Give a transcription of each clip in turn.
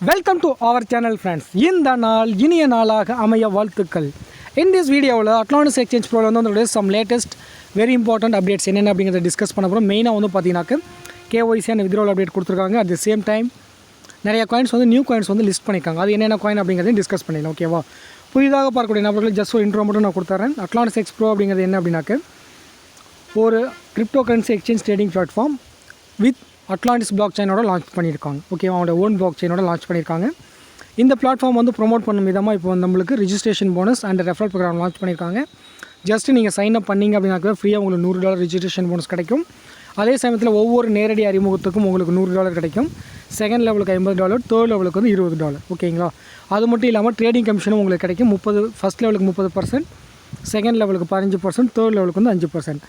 Welcome to our channel friends. இந்த நாள் இனிய நாளாக அமைய வாழ்த்துக்கள். In this video Atlantis Exchange Pro வந்து some latest very important updates என்னென்ன அப்படிங்கறத டிஸ்கஸ் பண்ண போறோம். மெயினா வந்து பாத்தீங்கன்னாக்க KYC and withdrawal update கொடுத்திருக்காங்க. At the same time நிறைய coins வந்து நியூ coins வந்து லிஸ்ட் பண்ணிருக்காங்க. அது என்னென்ன coin அப்படிங்கறதை டிஸ்கஸ் பண்ணிடலாம். ஓகேவா? புதிதாக பார்க்கக்கூடிய நபர்களுக்கு ஜஸ்ட் ஒரு இன்ட்ரோ மட்டும் நான் கொடுத்துறேன். Atlantis Exchange Pro அப்படிங்கிறது என்ன அப்படினாக்க ஒரு crypto currency exchange trading platform with Atlantis block செயினோட லான்ச் பண்ணியிருக்காங்க. ஓகேவா? அவங்களோட ஓன் பிளாக் செயினோட லான்ச் பண்ணியிருக்காங்க. இந்த பிளாட்ஃபார்ம் வந்து ப்ரொமோட் பண்ணும் விதமாக இப்போ நம்மளுக்கு registration bonus and referral program launch பண்ணியிருக்காங்க. ஜஸ்ட் நீங்கள் சைன் அப் பண்ணிங்க அப்படின்னாக்க ஃப்ரீயாக உங்களுக்கு $100 ரிஜிஸ்ட்ரேஷன் போனஸ் கிடைக்கும். அதே சமயத்தில் ஒவ்வொரு நேரடி அறிமுகத்துக்கும் உங்களுக்கு $100 கிடைக்கும். செகண்ட் லெவலுக்கு $50, தேர்ட் லெவலுக்கு வந்து $20. ஓகேங்களா? அது மட்டும் இல்லாமல் ட்ரேடிங் கமிஷனும் உங்களுக்கு கிடைக்கும். ஃபஸ்ட் லெவலுக்கு 30%, செகண்ட் லெவலுக்கு 15%, தேர்ட் லெவலுக்கு வந்து 5%.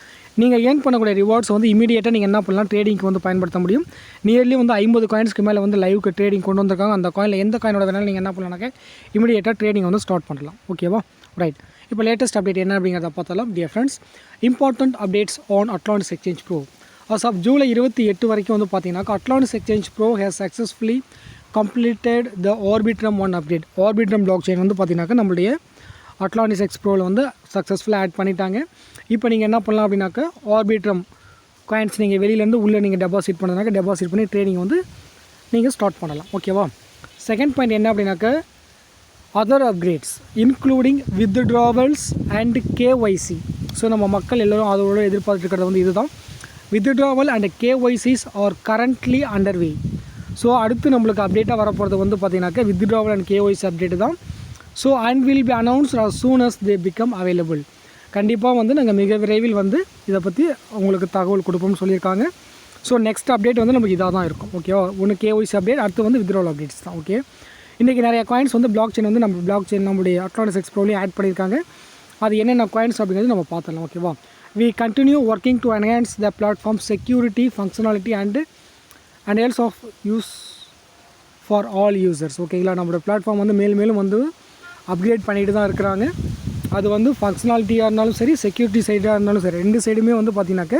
நீங்கள் ஏர்ன் பண்ணக்கூடிய ரிவார்ட்ஸ் வந்து இமீடியட்டாக நீங்கள் என்ன பண்ணலாம், ட்ரேடிங்க்கு வந்து பயன்படுத்த முடியும். நியர்லி வந்து 50 காயின்ஸ்க்கு மேலே வந்து லைவுக்கு ட்ரேடிங் கொண்டு வந்திருக்காங்க. அந்த காயினில் எந்த காயினோட வேணாலும் நீங்கள் என்ன பண்ணலாம்னாக்க இமீடியட்டாக ட்ரேடிங் வந்து ஸ்டார்ட் பண்ணலாம். ஓகேவா? ரைட். இப்போ லேட்டஸ்ட் அப்டேட் என்ன அப்படிங்கிறத பார்த்தாலும் dear friends, important updates on Atlantis Exchange Pro. As of July 28 வரைக்கும் வந்து பார்த்தீங்கன்னா Atlantis Exchange Pro has successfully completed the Arbitrum 1 update. Arbitrum blockchain வந்து பார்த்தீங்கன்னாக்க நம்மளுடைய Atlantis Exchange Proவில் வந்து சக்ஸஸ்ஃபுல்லாக ஆட் பண்ணிட்டாங்க. இப்போ நீங்கள் என்ன பண்ணலாம் அப்படின்னாக்க Arbitrum காயின்ஸ் நீங்கள் வெளியிலேருந்து உள்ளே நீங்கள் டெபாசிட் பண்ணுறதுனாக்க டெபாசிட் பண்ணி ட்ரேடிங் வந்து நீங்கள் ஸ்டார்ட் பண்ணலாம். ஓகேவா? செகண்ட் பாயிண்ட் என்ன அப்படின்னாக்க other upgrades including withdrawals and KYC. So நம்ம மக்கள் எல்லோரும் அதோட எதிர்பார்த்துருக்கிறது வந்து இதுதான். Withdrawal and KYCs R currently underway. So அடுத்து நம்மளுக்கு அப்டேட்டாக வரப்போகிறது வந்து பார்த்தீங்கன்னாக்க வித்ட்ராவல் அண்ட் KYC அப்டேட்டு தான். So and will be announced as soon as they become available. கண்டிப்பாக வந்து நாங்கள் மிக விரைவில் வந்து இதை பற்றி உங்களுக்கு தகவல் கொடுப்போம்னு சொல்லியிருக்காங்க. ஸோ நெக்ஸ்ட் அப்டேட் வந்து நமக்கு இதாக தான் இருக்கும். ஓகேவா? ஒன்று KYC அப்டேட், அடுத்து வந்து வித்ட்ராவல் அப்டேட்ஸ் தான். ஓகே, இன்றைக்கி நிறைய காயின்ஸ் வந்து பிளாக் செயின் வந்து நம்ம பிளாக் செயின் நம்மளுடைய Atlantis Exchange Proலையும் ஆட் பண்ணியிருக்காங்க. அது என்னென்ன காயின்ஸ் அப்படிங்கிறது நம்ம பார்த்துடலாம். ஓகேவா? we continue working to enhance the platform security, functionality and else of use for all users. ஓகேங்களா? நம்மளோட பிளாட்ஃபார்ம் வந்து மேலும் வந்து அப்கிரேட் பண்ணிட்டு தான் இருக்கிறாங்க. அது வந்து ஃபங்க்ஷனாலிட்டியாக இருந்தாலும் சரி, செக்யூரிட்டி சைடாக இருந்தாலும் சரி, ரெண்டு சைடுமே வந்து பார்த்தீங்கன்னாக்க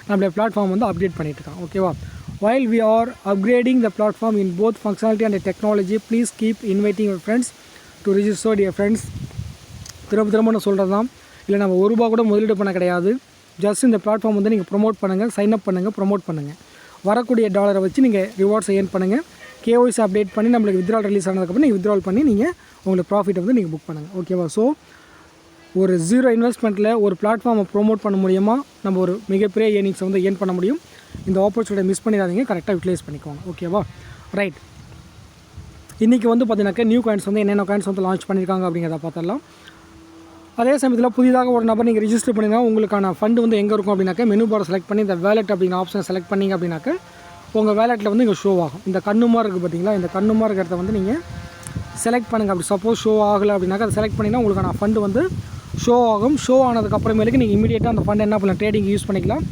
நம்மளுடைய பிளாட்ஃபார்ம் வந்து அப்டேட் பண்ணிட்டு இருக்காங்க. ஓகேவா? while we are upgrading the platform in both functionality and technology, please keep inviting your friends to register. Dear friends, திரும்ப நான் சொல்கிறது தான், இல்லை நம்ம $1 கூட முதலீடு பண்ண கிடையாது. ஜஸ்ட் இந்த பிளாட்ஃபார்ம் வந்து நீங்கள் ப்ரொமோட் பண்ணுங்கள், சைன் அப் பண்ணுங்கள், ப்ரொமோட் பண்ணுங்கள். வரக்கூடிய டாலரை வச்சு நீங்கள் ரிவார்ட்ஸை ஏர்ன் பண்ணுங்கள். KYC அப்டேட் பண்ணி நம்மளுக்கு வித்ட்ரால் ரிலீஸ் ஆனதுக்கப்புறம் நீங்கள் வித்ட்ரால் பண்ணி நீங்கள் உங்களுக்கு ப்ராஃபிட்டை வந்து நீங்கள் புக் பண்ணுங்கள். ஓகேவா? ஸோ ஒரு ஜீரோ இன்வெஸ்ட்மெண்ட்டில் ஒரு பிளாட்ஃபார்மை ப்ரொமோட் பண்ண முடியுமா, நம்ம ஒரு மிகப்பெரிய ஏர்னிங்ஸை வந்து ஏர்ன் பண்ண முடியும். இந்த ஆப்பர்ச்சுனிட்டியை மிஸ் பண்ணிடாதீங்க, கரெக்டாக யூட்டிலைஸ் பண்ணிக்கோங்க. ஓகேவா? ரைட். இன்றைக்கி வந்து பார்த்தீங்கன்னாக்க நியூ காயின்ஸ் வந்து என்னென்ன காயின்ஸ் வந்து லான்ச் பண்ணியிருக்காங்க அப்படிங்கிறத பார்த்துடலாம். அதே சமயத்தில் புதிதாக ஒரு நபர் நீங்கள் ரிஜிஸ்டர் பண்ணிங்கன்னா உங்களுக்கான ஃபண்டு வந்து எங்கே இருக்கும் அப்படின்னாக்க மெனு பாரை செலக்ட் பண்ணி இந்த வேலெட் அப்படிங்கிற ஆப்ஷனை செலக்ட் பண்ணிங்க அப்படின்னாக்க உங்கள் வேலெட்டில் வந்து இங்கே ஷோ ஆகும். இந்த கண்ணுமா இருக்குது பார்த்தீங்களா, இந்த கண்ணுமா இருக்கிறத வந்து நீங்கள் செலக்ட் பண்ணுங்கள். அப்படி சப்போஸ் ஷோ ஆகலை அப்படின்னாக்க அதை செலக்ட் பண்ணிங்கன்னா உங்களுக்கான ஃபண்டு வந்து ஷோ ஆகும். ஷோ ஆனதுக்கப்புறமேலுக்கு நீங்கள் இமீடியட்டாக அந்த ஃபண்டை என்ன பண்ணலாம், ட்ரேடிங் யூஸ் பண்ணிக்கலாம்.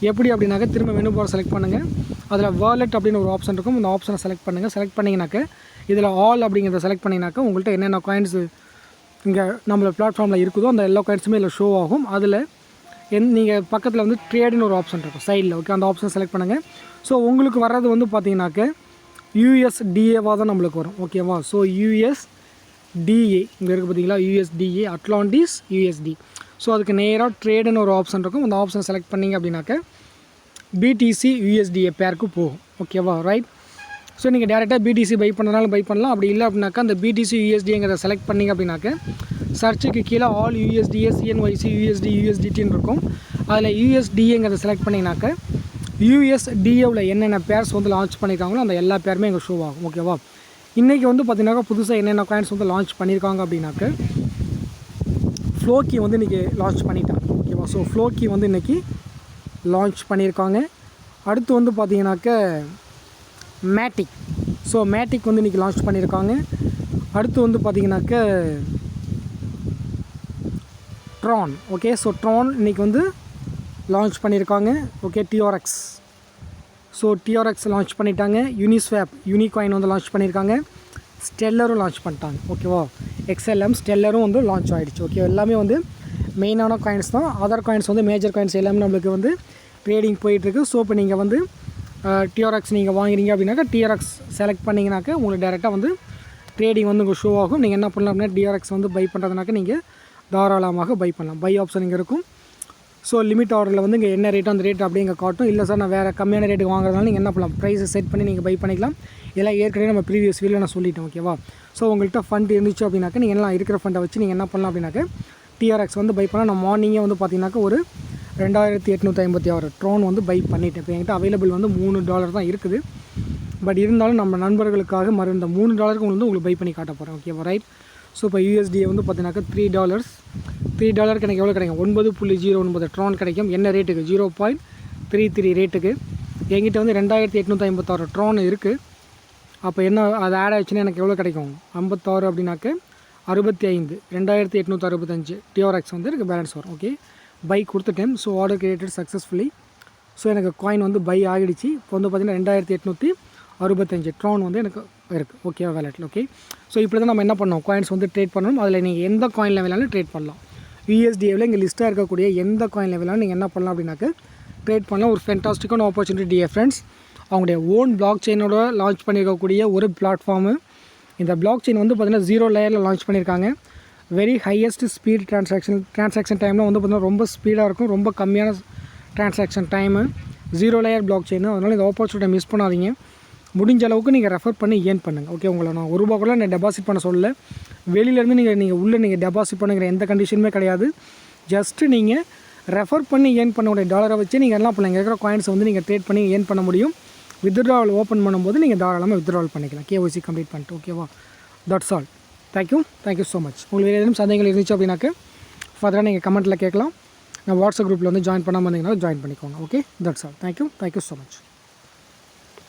எப்படி அப்படின்னாக்க திரும்ப மெனு பார் செலக்ட் பண்ணுங்கள். அதில் வாலெட் அப்படின்னு ஒரு ஆப்ஷன் இருக்கும். இந்த ஆப்ஷனை செலக்ட் பண்ணுங்கள். செலக்ட் பண்ணிங்கனாக்க இதில் ஆல் அப்படிங்கிறத செலக்ட் பண்ணிங்கனாக்க உங்கள்கிட்ட என்னென்ன காயின்ஸ் இங்கே நம்மளோட பிளாட்ஃபார்மில் இருக்குதோ அந்த எல்லா காயின்ஸுமே இதில் ஷோ ஆகும். அதில் நீங்கள் பக்கத்தில் வந்து ட்ரேடுன்னு ஒரு ஆப்ஷன் இருக்கும் சைடில். ஓகே, அந்த ஆப்ஷன் செலக்ட் பண்ணுங்கள். ஸோ உங்களுக்கு வர்றது வந்து பார்த்தீங்கன்னாக்க USDAவாக தான் நம்மளுக்கு வரும். ஓகேவா? ஸோ USDA இங்கே இருக்குது பார்த்தீங்களா, USDA Atlantis USD. ஸோ அதுக்கு நேராக ட்ரேடுன்னு ஒரு ஆப்ஷன் இருக்கும். அந்த ஆப்ஷன் செலக்ட் பண்ணிங்க அப்படின்னாக்க BTC USDA பேருக்கு போகும். ஓகேவா? ரைட். ஸோ நீங்கள் டேரெக்டாக BTC பை பண்ணுறதுனால பை பண்ணலாம். அப்படி இல்லை அப்படின்னாக்கா அந்த BTC USDங்கிறத செலக்ட் பண்ணிங்க அப்படின்னாக்க சர்ச்சுக்கு கீழே ஆல் USDA CNYC USD USDTன்னு இருக்கும். அதில் USDங்கிறத செலக்ட் பண்ணிங்கனாக்க USDAவில் என்னென்ன பேர்ஸ் வந்து லான்ச் பண்ணியிருக்காங்களோ அந்த எல்லா பேருமே எங்கள் ஷோ ஆகும். ஓகேவா? இன்றைக்கி வந்து பார்த்தீங்கன்னாக்கா புதுசாக என்னென்ன காயின்ஸ் வந்து லான்ச் பண்ணியிருக்காங்க அப்படின்னாக்க ஃப்ளோக்கி வந்து இன்றைக்கி லான்ச் பண்ணிட்டாங்க. ஓகேவா? ஸோ ஃப்ளோக்கி வந்து இன்றைக்கி லான்ச் பண்ணியிருக்காங்க. அடுத்து வந்து பார்த்தீங்கன்னாக்க மேட்டிக். ஸோ மேட்டிக் வந்து இன்றைக்கி லான்ச் பண்ணியிருக்காங்க. அடுத்து வந்து பார்த்திங்கனாக்க ட்ரான். ஓகே, ஸோ ட்ரான் இன்றைக்கி வந்து லான்ச் பண்ணியிருக்காங்க. Okay, TRX. So TRX launch பண்ணிட்டாங்க. யூனிஸ்வாப் யூனிகாயின் வந்து லான்ச் பண்ணியிருக்காங்க. ஸ்டெல்லரும் லான்ச் பண்ணிட்டாங்க. ஓகேவா? XLM ஸ்டெல்லரும் வந்து லான்ச் ஆகிடுச்சு. ஓகே, எல்லாமே வந்து மெயினான காயின்ஸ் தான். அதர் காயின்ஸ் வந்து மேஜர் காயின்ஸ் எல்லாமே நம்மளுக்கு வந்து ட்ரேடிங் போயிட்டுருக்கு. ஸோ இப்போ நீங்கள் வந்து டிஆர்எக்ஸ் நீங்கள் வாங்குறீங்க அப்படின்னாக்கா டிஆர்எக்ஸ் செலக்ட் பண்ணிங்கனாக்கா உங்களுக்கு டேரெக்டாக வந்து ட்ரேடிங் வந்து உங்கள் ஷோ ஆகும். நீங்கள் என்ன பண்ணலாம் அப்படின்னா டிஆர்எக்ஸ் வந்து பை பண்ணுறதுனாக்க நீங்கள் தாராளமாக பை பண்ணலாம். பை ஆப்ஷன் இங்கே இருக்கும். ஸோ லிமிட் ஆர்டரில் வந்து இங்கே என்ன ரேட்டோ அந்த ரேட் அப்படியே இங்கே காட்டும். இல்லை சார் நான் வேறு கம்மியான ரேட்டுக்கு வாங்குறதுனால நீங்கள் என்ன பண்ணலாம், ப்ரைஸை செட் பண்ணி நீங்கள் பை பண்ணிக்கலாம். இதெல்லாம் ஏற்கனவே நம்ம ப்ரீவியஸ் வீடியோவில் நான் சொல்லிட்டேன். ஓகேவா? ஸோ உங்கள்கிட்ட ஃபண்ட் இருந்துச்சு அப்படின்னாக்கா நீங்கள் எல்லாம் இருக்கிற ஃபண்டை வச்சு நீங்கள் என்ன பண்ணலாம் அப்படின்னாக்க டிஆர்எக்ஸ் வந்து பை பண்ணலாம். நான் மார்னிங்கே வந்து பார்த்தீங்கன்னாக்கா ஒரு 2856 ட்ரோன் வந்து பை பண்ணிவிட்டேன். இப்போ என்கிட்ட அவைலபிள் வந்து $3 தான் இருக்குது. பட் இருந்தாலும் நம்ம நண்பர்களுக்காக இந்த $3 வந்து உங்களுக்கு பை பண்ணி காட்ட போகிறேன். ஓகேவா? ரைட். ஸோ இப்போ யூஎஸ்டியை வந்து பார்த்தீங்கன்னாக்கா $3 எனக்கு எவ்வளோ கிடைக்கும், 9.09 ட்ரான் கிடைக்கும். என்ன ரேட்டுக்கு, 0.33 ரேட்டுக்கு. என்கிட்ட வந்து 2856 ட்ரான் இருக்குது. அப்போ என்ன அது ஆட் ஆச்சுன்னா எனக்கு எவ்வளோ கிடைக்கும், 56 அப்படின்னாக்க 65, 2865 டிஆர்எக்ஸ் வந்து எனக்கு பேலன்ஸ் வரும். ஓகே, பை கொடுத்துட்டேன். So order created successfully. So எனக்கு காயின் வந்து பை ஆகிடுச்சு. இப்போ வந்து பார்த்திங்கன்னா 2865 ட்ரான் வந்து எனக்கு இருக்குது. ஓகேவா? வேலெட்டில். ஓகே, ஸோ இப்படி தான் நம்ம என்ன பண்ணோம், காயின்ஸ் வந்து ட்ரேட் பண்ணணும். அதில் நீங்கள் எந்த காயினில் வேணாலும் ட்ரேட் பண்ணலாம். யூஎஸ்டிஏவில் இங்கே லிஸ்ட்டாக இருக்கக்கூடிய எந்த காயினில் வேணாலும் நீங்கள் என்ன பண்ணலாம் அப்படின்னாக்க ட்ரேட் பண்ணலாம். ஒரு ஃபென்டாஸ்டிக்கான ஆப்பர்ச்சுனிட்டி ஃப்ரெண்ட்ஸ். அவங்களுடைய ஓன் பிளாக் செயினோட லான்ச் பண்ணியிருக்கக்கூடிய ஒரு பிளாட்ஃபார்மு. இந்த பிளாக் செயின் வந்து பார்த்திங்கன்னா 0 லேயரில் லான்ச் பண்ணியிருக்காங்க. வெரி ஹையஸ்ட் ஸ்பீட் ட்ரான்சாக்ஷன் டைமில் வந்து பார்த்திங்கன்னா ரொம்ப ஸ்பீடாக இருக்கும். ரொம்ப கம்மியான transaction time, 0 layer block chain. அதனால் இந்த ஆப்பர்ச்சுனிட்டியை மிஸ் பண்ணாதீங்க. முடிஞ்ச அளவுக்கு நீங்கள் ரெஃபர் பண்ணி ஏர்ன் பண்ணுங்கள். ஓகே, உங்களை நான் ₹1 கூட நான் டெபாசிட் பண்ண சொல்லலை. வெளியிலேருந்து நீங்கள் உள்ளே நீங்கள் டெபாசிட் பண்ணுங்கிற எந்த கண்டிஷனுமே கிடையாது. ஜஸ்ட்டு நீங்கள் ரெஃபர் பண்ணி ஏர்ன் பண்ணக்கூடிய டாலரை வச்சு நீங்கள் எல்லாம் பண்ணலாம். இருக்கிற காயின்ஸை வந்து நீங்கள் ட்ரேட் பண்ணி ஏர்ன் பண்ண முடியும். வித்ட்ராவல் ஓப்பன் பண்ணும்போது நீங்கள் தாராளமாக வித்ட்ராவல் பண்ணிக்கலாம். KYC கம்ப்ளீட் பண்ணிட்டு. ஓகேவா? That's all. Thank you so much. உங்களுக்கு வேறு எதுவும் சந்தேகங்கள் இருந்துச்சு அப்படின்னாக்க ஃபர்தராக நீங்கள் கமெண்ட்டில் கேட்கலாம். நான் வாட்ஸ்அப் குரூப்பில் வந்து ஜாயின் பண்ணாமல் இருந்தீங்கன்னா ஜாயின் பண்ணிக்கோங்க. Okay, that's all. Thank you so much.